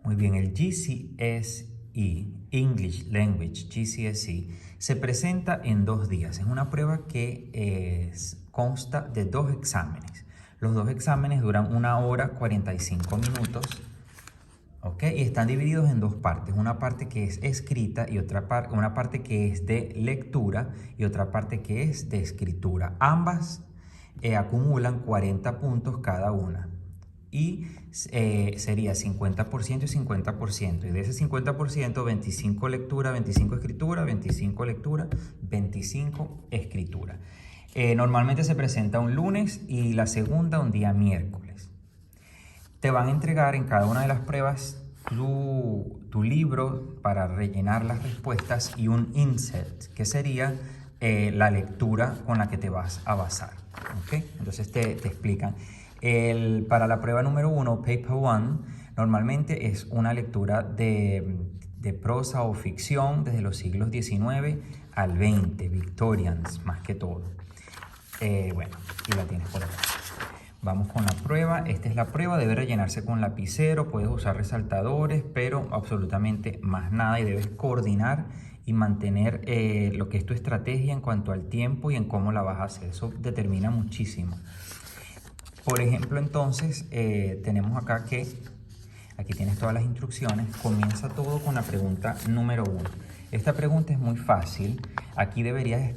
Muy bien, el GCSE, English Language GCSE, se presenta en 2 días. Es una prueba que consta de 2 exámenes. Los 2 exámenes duran 1 hora 45 minutos. ¿Ok? Y están divididos en 2 partes. Una parte que es escrita y una parte que es de lectura y otra parte que es de escritura. Ambas acumulan 40 puntos cada una. Y sería 50% y 50%. Y de ese 50%, 25 lectura, 25 escritura, 25 lectura, 25 escritura. Normalmente se presenta un lunes y la segunda un día miércoles. Te van a entregar en cada una de las pruebas tu libro para rellenar las respuestas y un insert, que sería la lectura con la que te vas a basar. ¿Okay? Entonces te explican. Para la prueba número 1, Paper 1, normalmente es una lectura de prosa o ficción desde los siglos XIX al XX, Victorians más que todo. Bueno, y la tienes por acá. Vamos con la prueba. Esta es la prueba, debe rellenarse con lapicero, puedes usar resaltadores, pero absolutamente más nada, y debes coordinar y mantener lo que es tu estrategia en cuanto al tiempo y en cómo la vas a hacer. Eso determina muchísimo. Por ejemplo, entonces, tenemos acá que, aquí tienes todas las instrucciones, comienza todo con la pregunta número 1. Esta pregunta es muy fácil, aquí deberías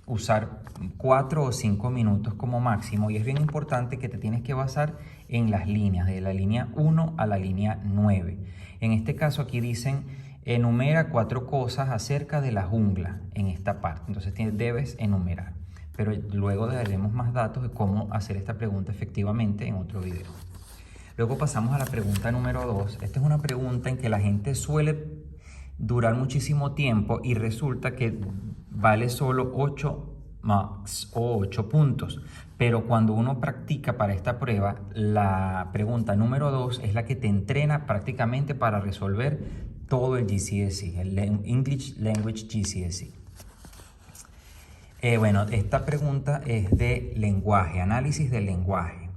usar 4 o 5 minutos como máximo, y es bien importante que te tienes que basar en las líneas, de la línea 1 a la línea 9. En este caso aquí dicen, enumera 4 cosas acerca de la jungla en esta parte, entonces debes enumerar. Pero luego daremos más datos de cómo hacer esta pregunta efectivamente en otro video. Luego pasamos a la pregunta número 2. Esta es una pregunta en que la gente suele durar muchísimo tiempo y resulta que vale solo 8 marks o 8 puntos. Pero cuando uno practica para esta prueba, la pregunta número 2 es la que te entrena prácticamente para resolver todo el GCSE, el English Language GCSE. Bueno, esta pregunta es de lenguaje, análisis del lenguaje.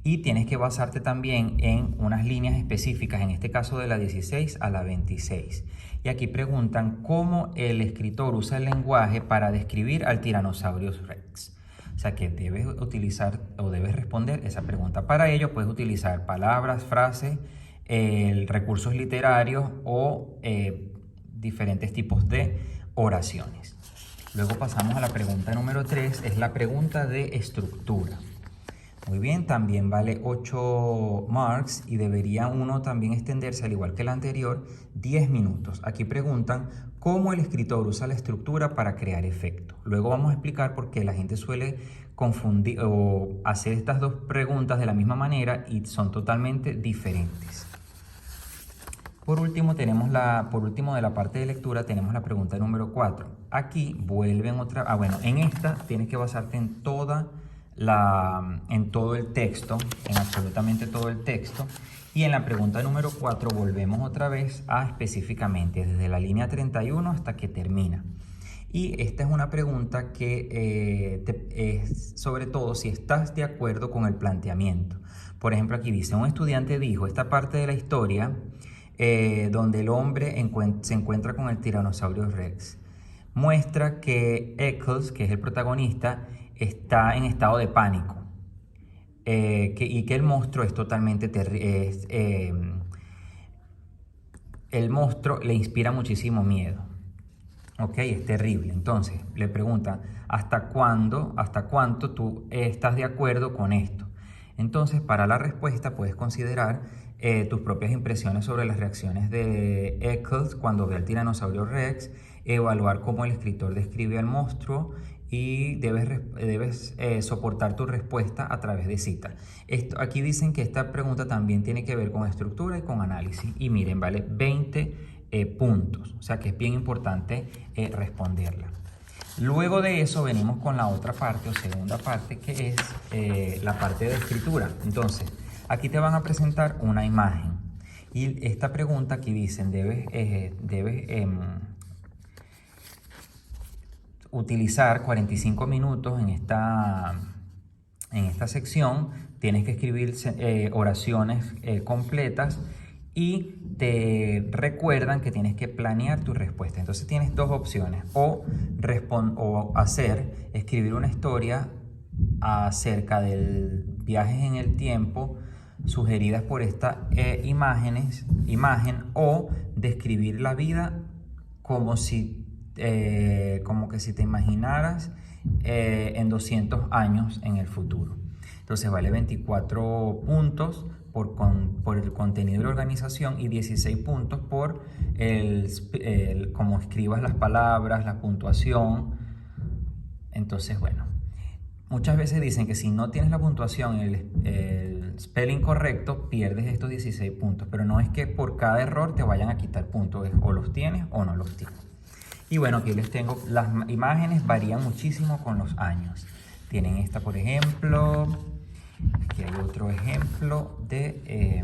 Y tienes que basarte también en unas líneas específicas, en este caso de la 16 a la 26. Y aquí preguntan cómo el escritor usa el lenguaje para describir al Tyrannosaurus Rex. O sea que debes utilizar o debes responder esa pregunta. Para ello puedes utilizar palabras, frases, recursos literarios o diferentes tipos de oraciones. Luego pasamos a la pregunta número 3, es la pregunta de estructura. Muy bien, también vale 8 marks y debería uno también extenderse, al igual que la anterior, 10 minutos. Aquí preguntan cómo el escritor usa la estructura para crear efectos. Luego vamos a explicar por qué la gente suele confundir o hacer estas 2 preguntas de la misma manera y son totalmente diferentes. Por último, de la parte de lectura tenemos la pregunta número 4. Aquí vuelven bueno, en esta tienes que basarte en todo el texto, en absolutamente todo el texto. Y en la pregunta número 4 volvemos otra vez a específicamente desde la línea 31 hasta que termina. Y esta es una pregunta que es sobre todo si estás de acuerdo con el planteamiento. Por ejemplo, aquí dice, un estudiante dijo, esta parte de la historia donde el hombre se encuentra con el Tyrannosaurus Rex muestra que Eccles, que es el protagonista, está en estado de pánico y que el monstruo es totalmente el monstruo le inspira muchísimo miedo. Ok, es terrible. Entonces le preguntan, ¿hasta cuánto tú estás de acuerdo con esto? Entonces, para la respuesta puedes considerar tus propias impresiones sobre las reacciones de Eccles cuando ve al Tiranosaurio Rex, evaluar cómo el escritor describe al monstruo y debes soportar tu respuesta a través de citas. Aquí dicen que esta pregunta también tiene que ver con estructura y con análisis. Y miren, vale 20 puntos. O sea que es bien importante responderla. Luego de eso venimos con la otra parte o segunda parte, que es la parte de escritura. Entonces, aquí te van a presentar una imagen. Y esta pregunta aquí dicen, debes utilizar 45 minutos en esta sección. Tienes que escribir oraciones completas y te recuerdan que tienes que planear tu respuesta. Entonces tienes dos opciones, o escribir una historia acerca del viaje en el tiempo sugeridas por esta imagen, o describir la vida como que si te imaginaras en 200 años en el futuro. Entonces vale 24 puntos por el contenido de la organización y 16 puntos por cómo escribas las palabras, la puntuación. Entonces, bueno, muchas veces dicen que si no tienes la puntuación, el spelling correcto, pierdes estos 16 puntos, pero no es que por cada error te vayan a quitar puntos, o los tienes o no los tienes. Y bueno, aquí les tengo, las imágenes varían muchísimo con los años. Tienen esta, por ejemplo. Aquí hay otro ejemplo de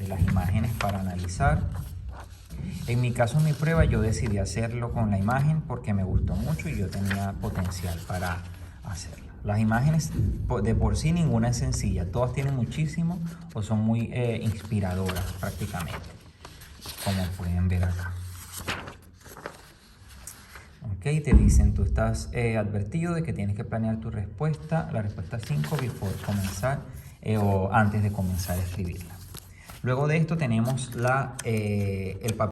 las imágenes para analizar. En mi caso, en mi prueba, yo decidí hacerlo con la imagen porque me gustó mucho y yo tenía potencial para hacerlo. Las imágenes de por sí ninguna es sencilla, todas tienen muchísimo o son muy inspiradoras prácticamente, como pueden ver acá. Ok, te dicen, tú estás advertido de que tienes que planear tu respuesta, la respuesta 5, o antes de comenzar a escribirla. Luego de esto tenemos el papel